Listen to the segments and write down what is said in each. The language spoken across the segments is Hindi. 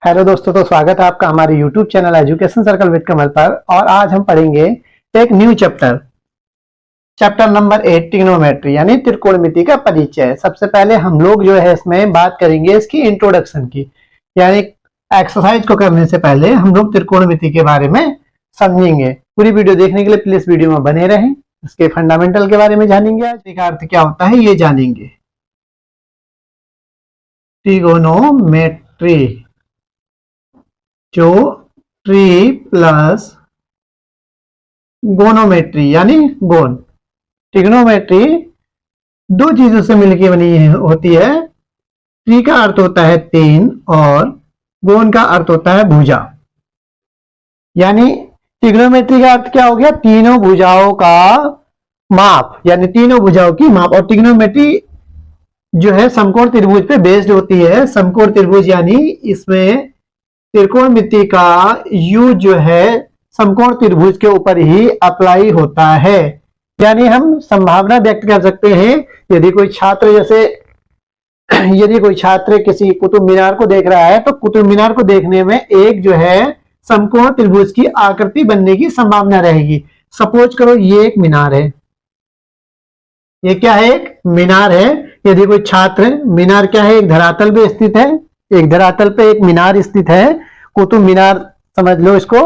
हेलो दोस्तों, तो स्वागत है आपका हमारे YouTube channel education circle with Kamal पर। और आज हम पढ़ेंगे एक न्यू चैप्टर नंबर 8 ट्रिग्नोमेट्री यानी त्रिकोणमिति का परिचय। सबसे पहले हम लोग जो है इसमें बात करेंगे इसकी इंट्रोडक्शन की, यानी एक्सरसाइज को करने से पहले हम लोग त्रिकोणमिति के बारे में समझेंगे। पूरी वीडियो देखने के लिए प्लीज वीडियो में बने रहें। इसके फंडामेंटल के बारे में जानेंगे, आज इसका अर्थ क्या होता है ये जानेंगे। ट्रिगोनोमेट्री जो ट्री प्लस गोनोमेट्री यानी गोन। ट्रिग्नोमेट्री दो चीजों से मिलकर बनी होती है। ट्री का अर्थ होता है 3 और गोन का अर्थ होता है भुजा। यानी ट्रिग्नोमेट्री का अर्थ क्या हो गया? तीनों भुजाओं का माप, यानी तीनों भुजाओं की माप। और ट्रिग्नोमेट्री जो है समकोण त्रिभुज पे बेस्ड होती है। समकोण त्रिभुज यानी इसमें त्रिकोणमिति का यूज जो है समकोण त्रिभुज के ऊपर ही अप्लाई होता है। यानी हम संभावना व्यक्त कर सकते हैं, यदि कोई छात्र किसी कुतुब मीनार को देख रहा है तो कुतुब मीनार को देखने में एक जो है समकोण त्रिभुज की आकृति बनने की संभावना रहेगी। सपोज करो ये एक मीनार है, ये क्या है? एक मीनार है। यदि कोई छात्र, मीनार क्या है? एक धरातल पे स्थित है, एक धरातल पे एक मीनार स्थित है, कुतुब मीनार समझ लो इसको।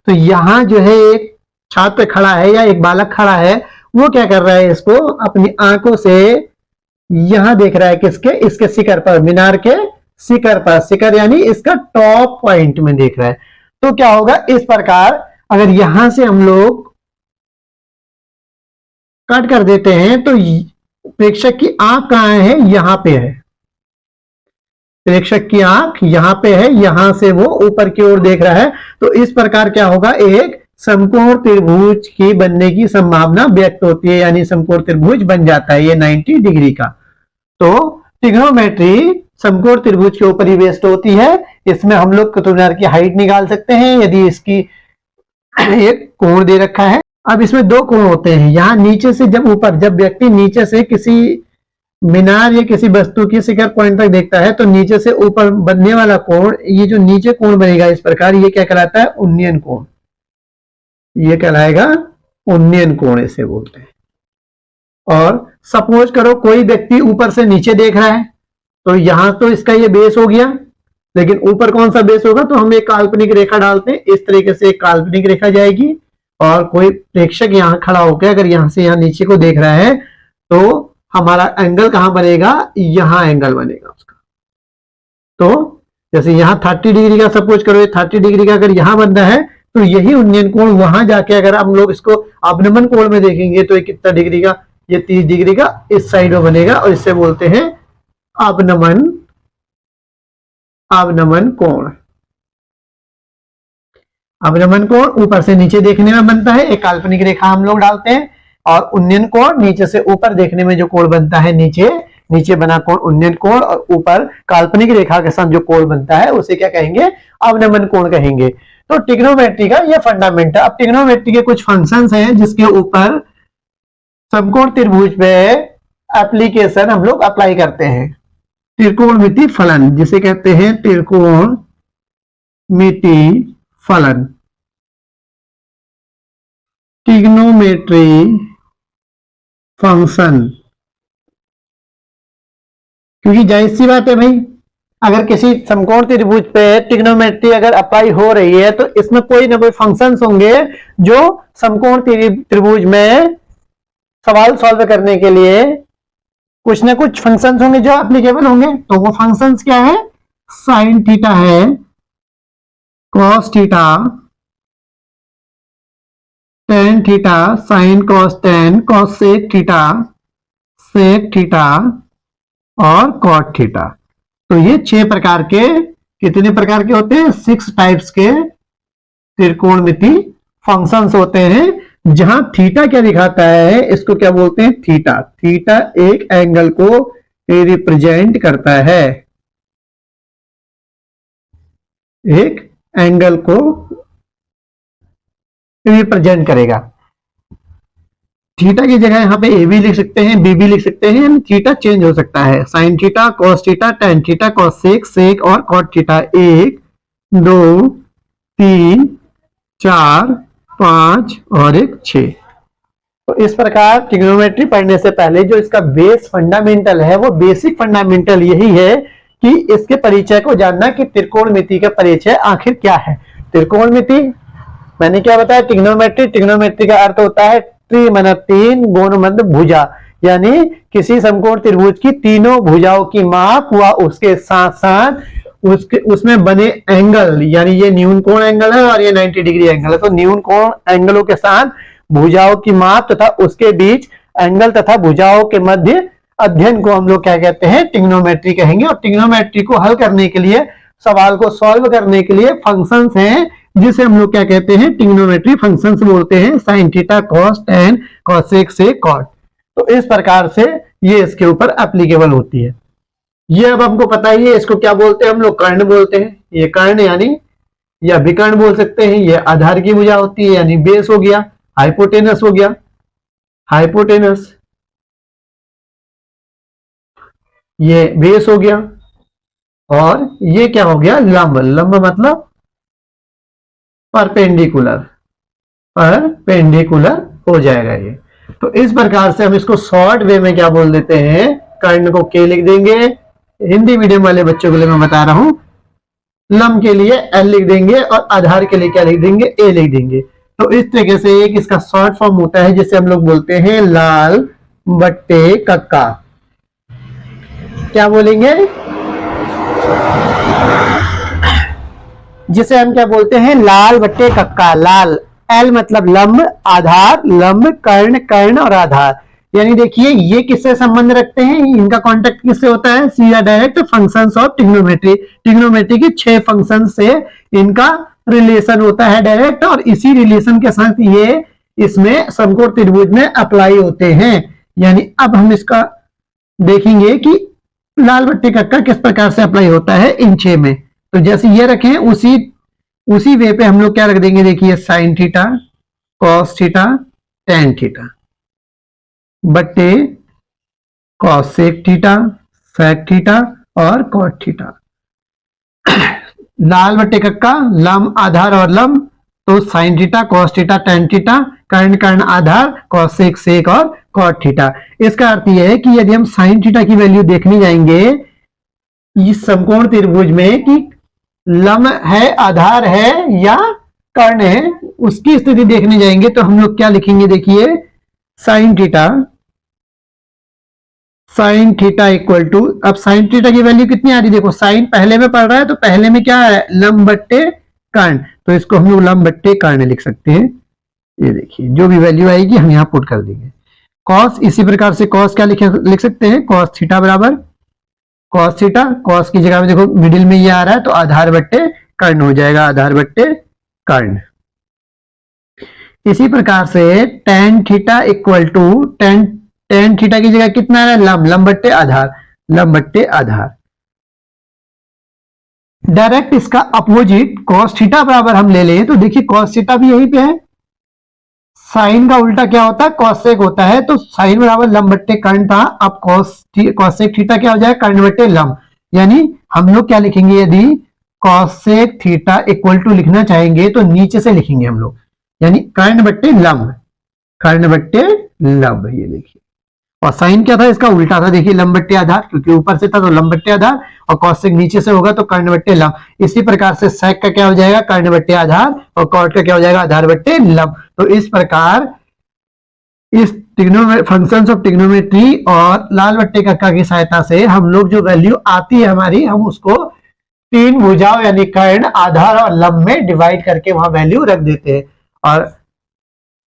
तो यहां जो है एक छात्र खड़ा है या एक बालक खड़ा है, वो क्या कर रहा है? इसको अपनी आंखों से यहां देख रहा है। किसके? इसके शिखर पर, मीनार के शिखर पर। शिखर यानी इसका टॉप पॉइंट में देख रहा है। तो क्या होगा? इस प्रकार अगर यहां से हम लोग कट कर देते हैं तो प्रेक्षक की आंख कहां है? यहां पे है। प्रेक्षक की आंख यहां पे है, यहां से वो ऊपर की ओर देख रहा है। तो इस प्रकार क्या होगा? एक समकोण त्रिभुज की बनने की संभावना व्यक्त होती है, यानी समकोण त्रिभुज बन जाता है ये 90 डिग्री का। तो ट्रिग्नोमेट्री समकोण त्रिभुज के ऊपर ही बेस्ड होती है। इसमें हम लोग कुतुब मीनार की हाइट निकाल सकते हैं यदि इसकी एक कोण दे रखा है। अब इसमें दो कोण होते हैं। यहां नीचे से जब व्यक्ति नीचे से किसी मीनार या किसी वस्तु के शिखर पॉइंट तक देखता है तो नीचे से ऊपर बनने वाला कोण, ये जो नीचे कोण बनेगा इस प्रकार, ये क्या कहलाता है? उन्नयन कोण। ये कहलाएगा उन्नयन कोण, इसे बोलते हैं। और सपोज करो कोई व्यक्ति ऊपर से नीचे देख रहा है, तो यहां तो इसका ये बेस हो गया, लेकिन ऊपर कौन सा बेस होगा? तो हम एक काल्पनिक रेखा डालते हैं। इस तरीके से एक काल्पनिक रेखा जाएगी और कोई प्रेक्षक यहां खड़ा होकर अगर यहां से यहां नीचे को देख रहा है तो हमारा एंगल कहां बनेगा? यहां एंगल बनेगा उसका। तो जैसे यहां 30 डिग्री का सपोज करो, 30 डिग्री का अगर यहां बन रहा है तो यही उन्नयन कोण वहां जाके अगर हम लोग इसको अवनमन कोण में देखेंगे तो ये कितना डिग्री का? ये 30 डिग्री का इस साइड में बनेगा और इससे बोलते हैं अवनमन कोण। अवनमन कोण ऊपर से नीचे देखने में बनता है, एक काल्पनिक रेखा हम लोग डालते हैं। और उन्नयन कोण नीचे से ऊपर देखने में जो कोण बनता है, नीचे बना कोण उन्नयन कोण, और ऊपर काल्पनिक रेखा के साथ जो कोण बनता है उसे क्या कहेंगे? अवनमन कोण कहेंगे। तो ट्रिग्नोमेट्री का ये फंडामेंट है। अब ट्रिग्नोमेट्री के कुछ फंक्शंस हैं जिसके ऊपर समकोण त्रिभुज पे एप्लीकेशन हम लोग अप्लाई करते हैं। त्रिकोणमिति फलन, जिसे कहते हैं त्रिकोणमिति फलन, ट्रिग्नोमेट्री फंक्शन। क्योंकि जाहिर सी बात है भाई, अगर किसी समकोण त्रिभुज पे ट्रिग्नोमेट्री अगर अप्लाई हो रही है तो इसमें कोई ना कोई फंक्शंस होंगे जो समकोण त्रिभुज में सवाल सॉल्व करने के लिए कुछ ना कुछ फंक्शंस होंगे जो एप्लीकेबल होंगे। तो वो फंक्शंस क्या है? साइन थीटा है, cos theta, tan theta, sine cos tan, cosec theta, sec theta और कॉट थीटा। तो ये 6 प्रकार के, कितने प्रकार के होते हैं? 6 टाइप्स के त्रिकोणमिति फंक्शंस होते हैं। जहां थीटा क्या दिखाता है? इसको क्या बोलते हैं? थीटा। थीटा एक एंगल को रिप्रेजेंट करता है, एक एंगल को रिप्रेजेंट करेगा। थीटा की जगह यहाँ पे ए भी लिख सकते हैं, बी भी लिख सकते हैं, थीटा चेंज हो सकता है। Sine theta, cos theta, tan theta, cosec, sec और कॉट थीटा एक 2, 3, 4, 5 और एक 6। तो इस प्रकार ट्रिग्नोमेट्री पढ़ने से पहले जो इसका बेस फंडामेंटल है, वो बेसिक फंडामेंटल यही है कि इसके परिचय को जानना कि त्रिकोणमिति का परिचय आखिर क्या है। त्रिकोणमिति मैंने क्या बताया, ट्रिग्नोमेट्री, ट्रिग्नोमेट्री का अर्थ होता है त्रि मतलब तीन, गुण मतलब भुजा, यानी किसी समकोण त्रिभुज की तीनों भुजाओं की माप हुआ, उसके साथ साथ उसमें बने एंगल, यानी ये न्यून कोण एंगल है और ये 90 डिग्री एंगल है, तो न्यून कोण एंगलों के साथ भुजाओं की माप तथा उसके बीच एंगल तथा भुजाओं के मध्य अध्ययन को हम लोग क्या कहते हैं, ट्रिग्नोमेट्री कहेंगे। और ट्रिग्नोमेट्री को हल करने के लिए, सवाल को सॉल्व करने के लिए फंक्शंस हैं, जिसे हम लोग क्या कहते हैं, ट्रिग्नोमेट्री फंक्शंस बोलते हैं, sine theta, cos, tan, cosec, sec, cot. तो इस प्रकार से ये इसके ऊपर एप्लीकेबल होती है। ये अब हमको पता ही है, इसको क्या बोलते हैं हम लोग, कर्ण बोलते हैं। ये कर्ण यानी या विकर्ण बोल सकते हैं। ये आधार की भुजा होती है, यानी बेस हो गया, हाइपोटेनस हो गया, हाइपोटेनस, ये बेस हो गया, और ये क्या हो गया, लंब। लंब मतलब परपेंडिकुलर, परपेंडिकुलर हो जाएगा ये। तो इस प्रकार से हम इसको शॉर्ट वे में क्या बोल देते हैं, कर्ण को के लिख देंगे। हिंदी मीडियम वाले बच्चों के लिए मैं बता रहा हूं, लंब के लिए एल लिख देंगे और आधार के लिए क्या लिख देंगे, ए लिख देंगे। तो इस तरीके से एक इसका शॉर्ट फॉर्म होता है, जिसे हम लोग बोलते हैं लाल बट्टे कक्का। क्या बोलेंगे, जिसे हम क्या बोलते हैं, लाल बट्टे कक्का। लाल, एल मतलब लंब, आधार लंब, कर्ण कर्ण और आधार। यानी देखिए ये किससे संबंध रखते हैं, इनका कांटेक्ट किससे होता है, सीधा direct functions of trigonometry. Trigonometry के 6 फंक्शन से इनका रिलेशन होता है डायरेक्ट, और इसी रिलेशन के साथ ये इसमें समकोण त्रिभुज में अप्लाई होते हैं। यानी अब हम इसका देखेंगे कि लाल बट्टे कक्का किस प्रकार से अप्लाई होता है इन 6 में। तो जैसे ये रखें उसी वे पे हम लोग क्या रख देंगे, देखिए sine theta, cos theta, tan theta बट्टे कॉसेक थीटा, सेक थीटा और कॉट थीटा। लाल बट्टे कक्का, लंब आधार और लंब, तो sine theta, cos theta, tan theta, कर्ण कर्ण आधार, कॉसेक सेक और कॉट थीटा। इसका अर्थ यह है कि यदि हम साइन थीटा की वैल्यू देखने जाएंगे इस समकोण त्रिभुज में कि लंब है, आधार है या कर्ण है, उसकी स्थिति देखने जाएंगे, तो हम लोग क्या लिखेंगे, देखिए sine theta, sine theta equal to, अब साइन थीटा की वैल्यू कितनी आ रही है, देखो साइन पहले में पढ़ रहा है, तो पहले में क्या है, लंब बट्टे कर्ण, तो इसको हम लोग लंब बट्टे कर्ण लिख सकते हैं। ये देखिए जो भी वैल्यू आएगी हम यहाँ पुट कर देंगे। कॉस, इसी प्रकार से कॉस क्या लिख सकते हैं, कॉस थीटा बराबर कॉस थीटा, कॉस की जगह में देखो मिडिल में ये आ रहा है, तो आधार बट्टे कर्ण हो जाएगा, आधार बट्टे कर्ण। इसी प्रकार से tan theta equal to tan theta की जगह कितना है, लंब, लंब बट्टे आधार, लंब बट्टे आधार। डायरेक्ट इसका अपोजिट कॉस थीटा बराबर हम ले लें, तो देखिए कॉस थीटा भी यहीं पे है, साइन का उल्टा क्या होता है, कॉसेक होता है, तो साइन बराबर लंब बट्टे कर्ण था, अब कॉसेक थीटा क्या हो जाएगा, कर्ण बट्टे लंब। यानी हम लोग क्या लिखेंगे, यदि कॉसेक थीटा इक्वल टू लिखना चाहेंगे तो नीचे से लिखेंगे हम लोग, यानी कर्ण बट्टे लंब, कर्ण बट्टे लंब। ये देखिए, और साइन क्या था, इसका उल्टा था, देखिए लंब बट्टे आधार, क्योंकि ऊपर से था तो लंब बट्टे आधार, और कॉसेक नीचे से होगा तो कर्ण बट्टे लंब। इसी प्रकार से सेक का क्या हो जाएगा, कर्ण बट्टे आधार, और कॉट का क्या हो जाएगा, आधार बट्टे लंब। तो इस प्रकार इस फंक्शंस ऑफ ट्रिग्नोमेट्री और लाल बट्टे कक्का की सहायता से हम लोग जो वैल्यू आती है हमारी, हम उसको 3 भुजाओं यानी कर्ण, आधार और लंब में डिवाइड करके वहां वैल्यू रख देते हैं। और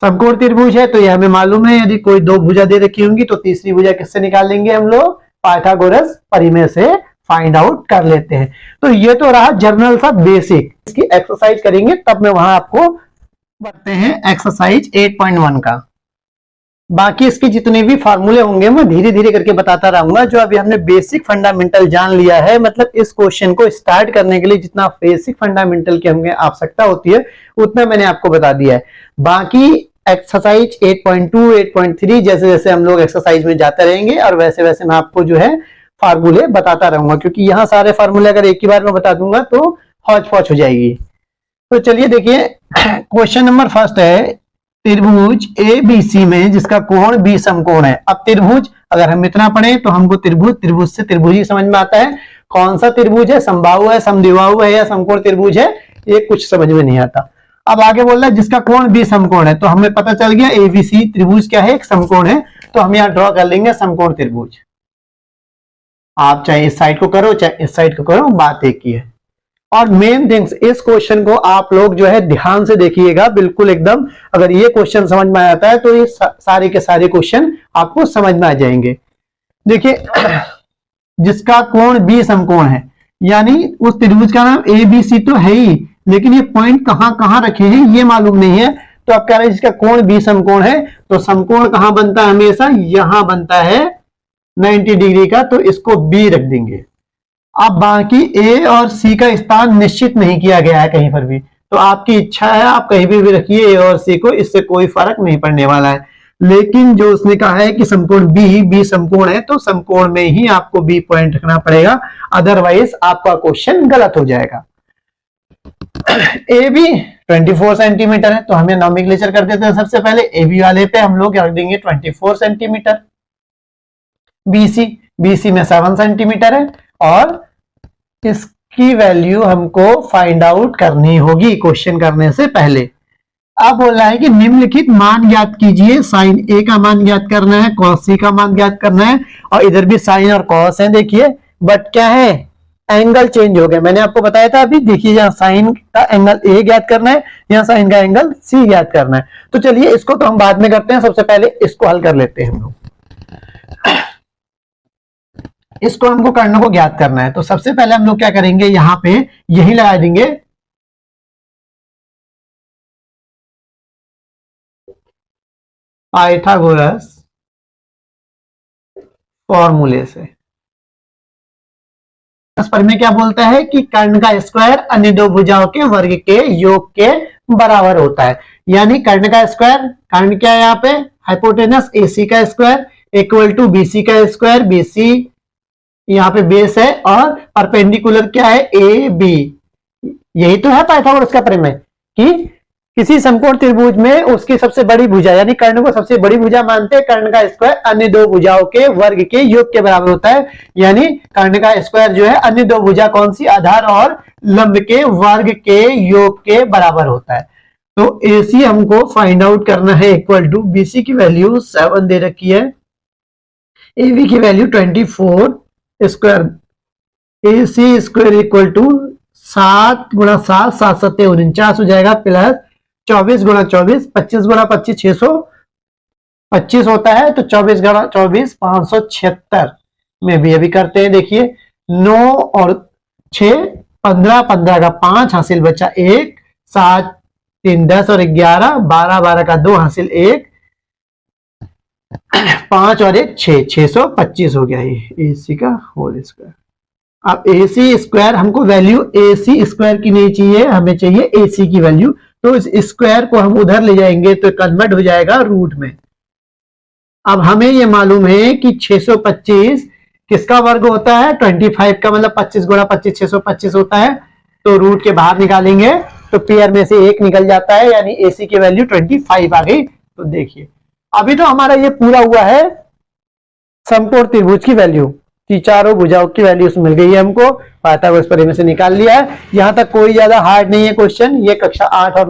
समकोण त्रिभुज है तो ये हमें मालूम है, यदि कोई 2 भुजा दे रखी होंगी तो तीसरी भुजा किससे निकाल लेंगे हम लोग, पाइथागोरस परिमेय से फाइंड आउट कर लेते हैं। तो ये तो रहा जनरल सा बेसिक। इसकी एक्सरसाइज करेंगे तब मैं वहां आपको बढ़ते हैं एक्सरसाइज 8.1 का। बाकी इसके जितने भी फार्मूले होंगे मैं धीरे धीरे करके बताता रहूंगा। जो अभी हमने बेसिक फंडामेंटल जान लिया है, मतलब इस क्वेश्चन को स्टार्ट करने के लिए जितना बेसिक फंडामेंटल की हमें आवश्यकता होती है उतना मैंने आपको बता दिया है। बाकी एक्सरसाइज 8.2, 8.3 जैसे जैसे हम लोग एक्सरसाइज में जाते रहेंगे और वैसे वैसे मैं आपको जो है फार्मूले बताता रहूंगा, क्योंकि यहाँ सारे फार्मूले अगर एक ही बार में बता दूंगा तो हौच पौच हो जाएगी। तो चलिए देखिए क्वेश्चन नंबर फर्स्ट है, त्रिभुज एबीसी में जिसका कोण बी समकोण है। अब त्रिभुज अगर हम इतना पढ़े तो हमको त्रिभुज, त्रिभुज से त्रिभुज ही समझ में आता है। कौन सा त्रिभुज है, समबाहु है, समद्विबाहु है या समकोण त्रिभुज है, ये कुछ समझ में नहीं आता। अब आगे बोल रहा है जिसका कोण बी समकोण है, तो हमें पता चल गया एबीसी त्रिभुज क्या है, एक समकोण है। तो हम यहाँ ड्रॉ कर लेंगे समकोण त्रिभुज। आप चाहे इस साइड को करो चाहे इस साइड को करो, बात एक ही है। और मेन थिंग्स, इस क्वेश्चन को आप लोग जो है ध्यान से देखिएगा, बिल्कुल एकदम। अगर ये क्वेश्चन समझ में आता है तो ये सारे के सारे क्वेश्चन आपको समझ में आ जाएंगे। देखिए जिसका कोण बी समकोण है, यानी उस त्रिभुज का नाम ए बी सी तो है ही, लेकिन ये पॉइंट कहां कहां रखे हैं ये मालूम नहीं है। तो आप कह रहे हैं जिसका कोण बी समकोण है, तो समकोण कहां बनता है, हमेशा यहां बनता है 90 डिग्री का, तो इसको बी रख देंगे। अब बाकी ए और सी का स्थान निश्चित नहीं किया गया है कहीं पर भी, तो आपकी इच्छा है आप कहीं भी रखिए ए और सी को, इससे कोई फर्क नहीं पड़ने वाला है। लेकिन जो उसने कहा है कि समकोण बी समकोण है, तो समकोण में ही आपको बी पॉइंट रखना पड़ेगा, अदरवाइज आपका क्वेश्चन गलत हो जाएगा। ए बी 24 सेंटीमीटर है, तो हमें नॉमेनक्लेचर कर देते हैं। सबसे पहले ए बी वाले पे हम लोग रख देंगे 24 सेंटीमीटर। बीसी में 7 सेंटीमीटर है, और इसकी वैल्यू हमको फाइंड आउट करनी होगी क्वेश्चन करने से पहले। अब बोल रहा है कि निम्नलिखित मान ज्ञात कीजिए, साइन ए का मान ज्ञात करना है, कॉस सी का मान ज्ञात करना है, और इधर भी साइन और कॉस है। देखिए बट क्या है, एंगल चेंज हो गया। मैंने आपको बताया था अभी, देखिए यहाँ साइन का एंगल ए ज्ञात करना है, यहाँ साइन का एंगल सी ज्ञात करना है। तो चलिए इसको तो हम बाद में करते हैं, सबसे पहले इसको हल कर लेते हैं हम लोग। इसको हमको कर्ण को ज्ञात करना है, तो सबसे पहले हम लोग क्या करेंगे, यहां पे यही लगा देंगे पाइथागोरस फॉर्मूले से। इस पर में क्या बोलता है कि कर्ण का स्क्वायर अन्य दो भुजाओं के वर्ग के योग के बराबर होता है। यानी कर्ण का स्क्वायर, कर्ण क्या है यहाँ पे, हाइपोटेनस एसी का स्क्वायर इक्वल टू बीसी का स्क्वायर, बीसी यहाँ पे बेस है, और परपेंडिकुलर क्या है, ए बी। यही तो है पाइथागोरस का प्रमेय कि किसी समकोण त्रिभुज में उसकी सबसे बड़ी भुजा यानी कर्ण को सबसे बड़ी भुजा मानते हैं, कर्ण का स्क्वायर अन्य दो भुजाओं के वर्ग के योग के बराबर होता है। यानी कर्ण का स्क्वायर जो है अन्य दो भुजा कौन सी, आधार और लंब के वर्ग के योग के बराबर होता है। तो एसी हमको फाइंड आउट करना है, इक्वल टू बीसी की वैल्यू 7 दे रखी है, एबी की value 24 square, A C square equal to 7 गुणा 7, 7 सत्ते 49 हो जाएगा, प्लस 24 गुणा 24, 25 गुणा 25 625 होता है, तो 24 गुणा 24 576 में भी अभी करते हैं। देखिए 9 और 6 15, 15 का 5 हासिल बचा 1, 7 3 10 और 11, 12 12 का 2 हासिल 1, 5 और 1 6, 625 हो गया ये एसी का होल स्क्वायर। अब एसी स्क्वायर हमको वैल्यू एसी स्क्वायर की नहीं चाहिए, हमें चाहिए एसी की वैल्यू। तो इस स्क्वायर को हम उधर ले जाएंगे तो कन्वर्ट हो जाएगा रूट में। अब हमें ये मालूम है कि 625 किसका वर्ग होता है, 25 का, मतलब 25 गुणा 25 625 होता है। तो रूट के बाहर निकालेंगे तो पेयर में से 1 निकल जाता है, यानी एसी की वैल्यू 25 आ गई। तो देखिए अभी तो हमारा ये पूरा हुआ है समकोण त्रिभुज की वैल्यू, चारों भुजाओं की वैल्यू मिल गई है हमको, पाइथागोरस प्रमेय से निकाल लिया है। यहां तक कोई ज्यादा हार्ड नहीं है क्वेश्चन, ये कक्षा 8 और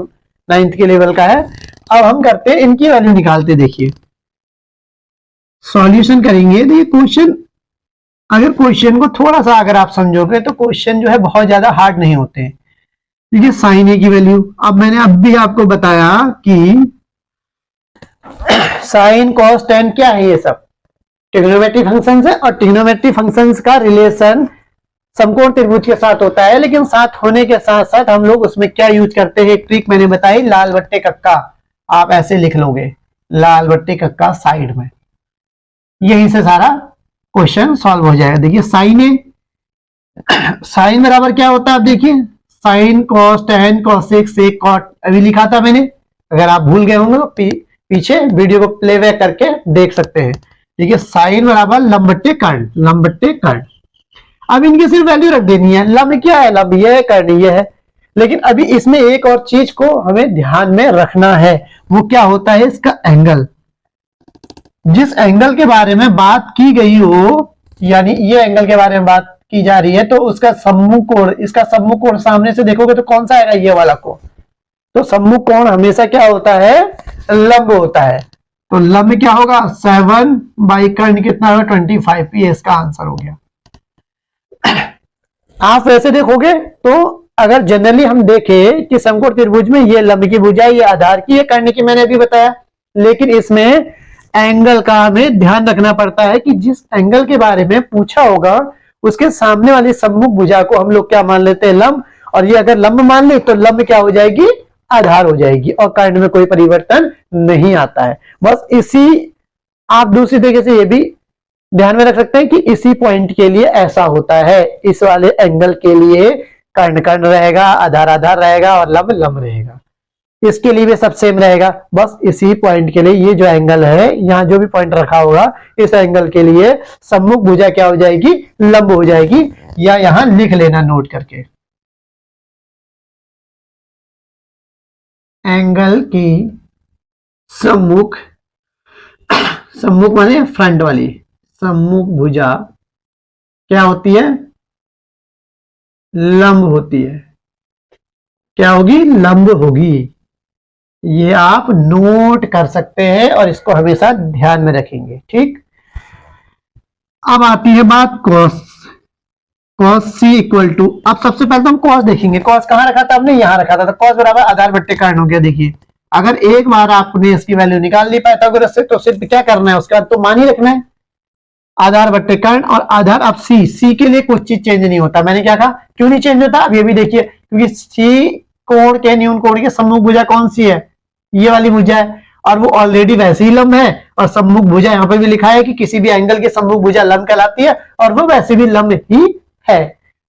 9th के लेवल का है। अब हम करते हैं इनकी वैल्यू निकालते, देखिए सॉल्यूशन करेंगे। तो ये क्वेश्चन, अगर क्वेश्चन को थोड़ा सा अगर आप समझोगे तो क्वेश्चन जो है बहुत ज्यादा हार्ड नहीं होते हैं। देखिए साइन ए की वैल्यू, अब मैंने अब भी आपको बताया कि साइन कॉस टेन क्या है, ये सब ट्रिग्नोमेट्री फंक्शंस है, और ट्रिग्नोमेट्री फंक्शंस का रिलेशन समकोण त्रिभुज के साथ होता है। लेकिन साथ होने के साथ साथ हम लोग उसमें क्या यूज करते हैं, एक ट्रिक मैंने बताई, लाल बट्टे कक्का। आप ऐसे लिख लोगे लाल बट्टे कक्का साइड में, यहीं से सारा क्वेश्चन सॉल्व हो जाएगा। देखिए साइन ए, साइन बराबर क्या होता है, आप देखिए sine cos tan cosec sec cot, अभी लिखा था मैंने, अगर आप भूल गए होंगे तो पीछे वीडियो को प्लेबैक करके देख सकते हैं। देखिए साइन बराबर लंब बट्टे कर्ण, लंब बट्टे कर्ण। अब इनकी सिर्फ वैल्यू रख देनी है। लंब क्या है, लंब ये है, कर्ण ये है। लेकिन अभी इसमें एक और चीज को हमें ध्यान में रखना है, वो क्या होता है, इसका एंगल। जिस एंगल के बारे में बात की गई हो, यानी ये एंगल के बारे में बात की जा रही है, तो उसका सम्मुख कोण, इसका सम्मुख कोण सामने से देखोगे तो कौन सा आएगा, ये वाला कोण। तो सम्मुख कोण हमेशा क्या होता है, लंब होता है। तो लंब क्या होगा, 7 बाई कर्ण कितना होगा, 25। ये इसका आंसर हो गया। आप वैसे देखोगे तो अगर जनरली हम देखें कि समकोण त्रिभुज में ये लंब की भुजा, ये आधार की, ये कर्ण की, मैंने अभी बताया। लेकिन इसमें एंगल का हमें ध्यान रखना पड़ता है कि जिस एंगल के बारे में पूछा होगा उसके सामने वाली सम्मुख भुजा को हम लोग क्या मान लेते हैं, लंब। और ये अगर लंब मान ले तो लंब क्या हो जाएगी, आधार हो जाएगी, और कर्ण में कोई परिवर्तन नहीं आता है। बस इसी, आप दूसरी तरीके से ये भी ध्यान में रख सकते हैं कि इसी पॉइंट के लिए ऐसा होता है। इस वाले एंगल के लिए कर्ण कर्ण रहेगा, आधार आधार रहेगा, और लंब लंब रहेगा। इसके लिए भी सब सेम रहेगा। बस इसी पॉइंट के लिए ये जो एंगल है, यहाँ जो भी पॉइंट रखा होगा, इस एंगल के लिए सम्मुख भुजा क्या हो जाएगी, लंब हो जाएगी। या यहां लिख लेना नोट करके, एंगल की सम्मुख, सम्मुख माने फ्रंट वाली, सम्मुख भुजा क्या होती है, लंब होती है। क्या होगी, लंब होगी। ये आप नोट कर सकते हैं और इसको हमेशा ध्यान में रखेंगे, ठीक। अब आती है बात cos, cos C equal to, अब सबसे पहले तो हम कॉस देखेंगे। कॉस कहां रखा था हमने, यहां रखा था। तो कॉस बराबर आधार बट्टे कर्ण हो गया। देखिए अगर एक बार आपने इसकी वैल्यू निकाल ली पाइथागोरस से, तो सिर्फ क्या करना है, उसके बाद तो मान ही रखना है, आधार बट्टे कर्ण। और आधार अब सी, सी के लिए कुछ चीज चेंज नहीं होता। मैंने क्या कहा, क्यों नहीं चेंज होता, अब ये भी देखिए, क्योंकि सी कोण के न्यून कोण की सम्मुख भुजा कौन सी है, ये वाली भुजा है, और वो ऑलरेडी वैसे ही लंब है। और सम्मुख भुजा यहाँ पे भी लिखा है कि किसी भी एंगल की सम्मुख भुजा लंब कहलाती है, और वो वैसे भी लंब ही है।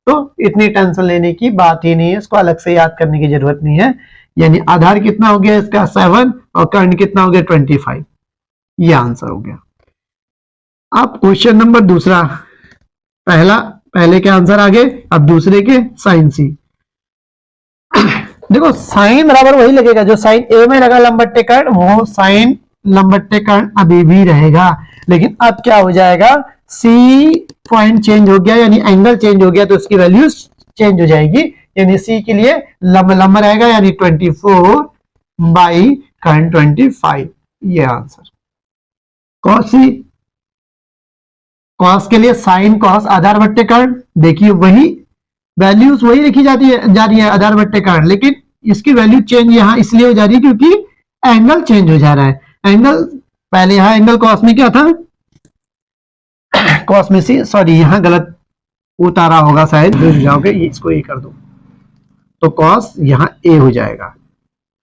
तो इतनी टेंशन लेने की बात ही नहीं है, इसको अलग से याद करने की जरूरत नहीं है। यानी आधार कितना हो गया इसका 7, और कर्ण कितना हो गया 25। ये आंसर हो गया। अब क्वेश्चन नंबर दूसरा, पहले के आंसर आ गए, अब दूसरे के साइन सी। देखो साइन बराबर वही लगेगा जो साइन ए में लगा लंब बट्टे कर्ण, वो साइन लंब बट्टे कर्ण अभी भी रहेगा। लेकिन अब क्या हो जाएगा, सी पॉइंट चेंज हो गया, यानी एंगल चेंज हो गया, तो उसकी वैल्यू चेंज हो जाएगी। यानी सी के लिए लंब लंब रहेगा, यानी 24 बाई कर्ण 25। ये आंसर। कॉस सी, कॉस के लिए साइन कॉस आधार बट्टे कर्ण, देखिए वही वैल्यूज वही लिखी जा रही है आधार बट्टे कर्ण, लेकिन इसकी वैल्यू चेंज यहाँ इसलिए हो जा रही है क्योंकि एंगल चेंज हो जा रहा है। एंगल पहले यहाँ एंगल कॉस में क्या था, कॉस में सी, सॉरी यहाँ गलत उतारा होगा शायद, भूल जाओगे, इसको ए कर दो तो कॉस यहाँ ए हो जाएगा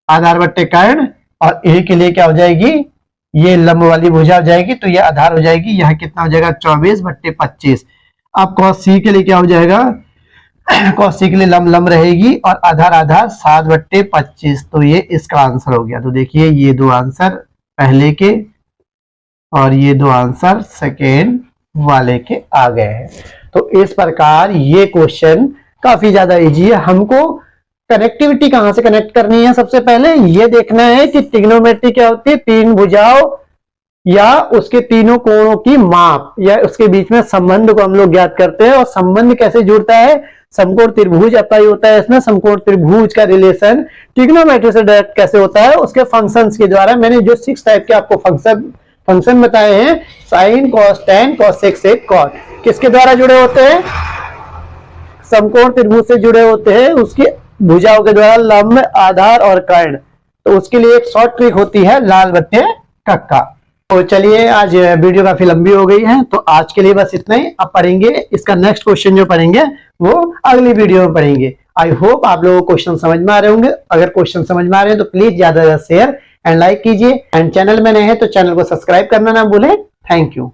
आधार बट्टे कर्ण, और ए के लिए क्या हो जाएगी, ये लंब वाली भुजा हो जाएगी, तो ये आधार हो जाएगी। यहाँ कितना हो जाएगा 24 बट्टे 25। अब कॉस सी के लिए क्या हो जाएगा, कॉस सी के लिए लंब लंब रहेगी, और आधार आधार 7 बट्टे 25। तो ये इसका आंसर हो गया। तो देखिए ये दो आंसर पहले के और ये दो आंसर सेकेंड वाले के आ गए हैं। तो इस प्रकार ये क्वेश्चन काफी ज्यादा इजी है। हमको कनेक्टिविटी कहां से कनेक्ट करनी है, सबसे पहले ये देखना है कि ट्रिग्नोमेट्री क्या होती है, तीन भुजाओं या उसके तीनों कोणों की माप या उसके बीच में संबंध को हम लोग ज्ञात करते हैं। और संबंध कैसे जुड़ता है, समकोण त्रिभुज अप्लाई होता है इसमें। समकोण त्रिभुज का रिलेशन ट्रिग्नोमेट्री से डायरेक्ट कैसे होता है, उसके फंक्शंस के द्वारा। मैंने जो 6 टाइप के आपको फंक्शन बताए हैं, sine cos tan cosec sec cot, किसके द्वारा जुड़े होते हैं, समकोण त्रिभुज से जुड़े होते हैं, उसकी भुजाओं के द्वारा, लंब आधार और कर्ण। तो उसके लिए एक शॉर्ट ट्रिक होती है लाल बट्टे कक्का। तो चलिए आज वीडियो काफी लंबी हो गई है, तो आज के लिए बस इतना ही। अब पढ़ेंगे इसका नेक्स्ट क्वेश्चन जो पढ़ेंगे वो अगली वीडियो में पढ़ेंगे। आई होप आप लोगों को क्वेश्चन समझ में आ रहे होंगे। अगर क्वेश्चन समझ में आ रहे हैं तो प्लीज ज्यादा से ज्यादा शेयर एंड लाइक कीजिए, एंड चैनल में नए हैं तो चैनल को सब्सक्राइब करना ना भूलें। Thank you.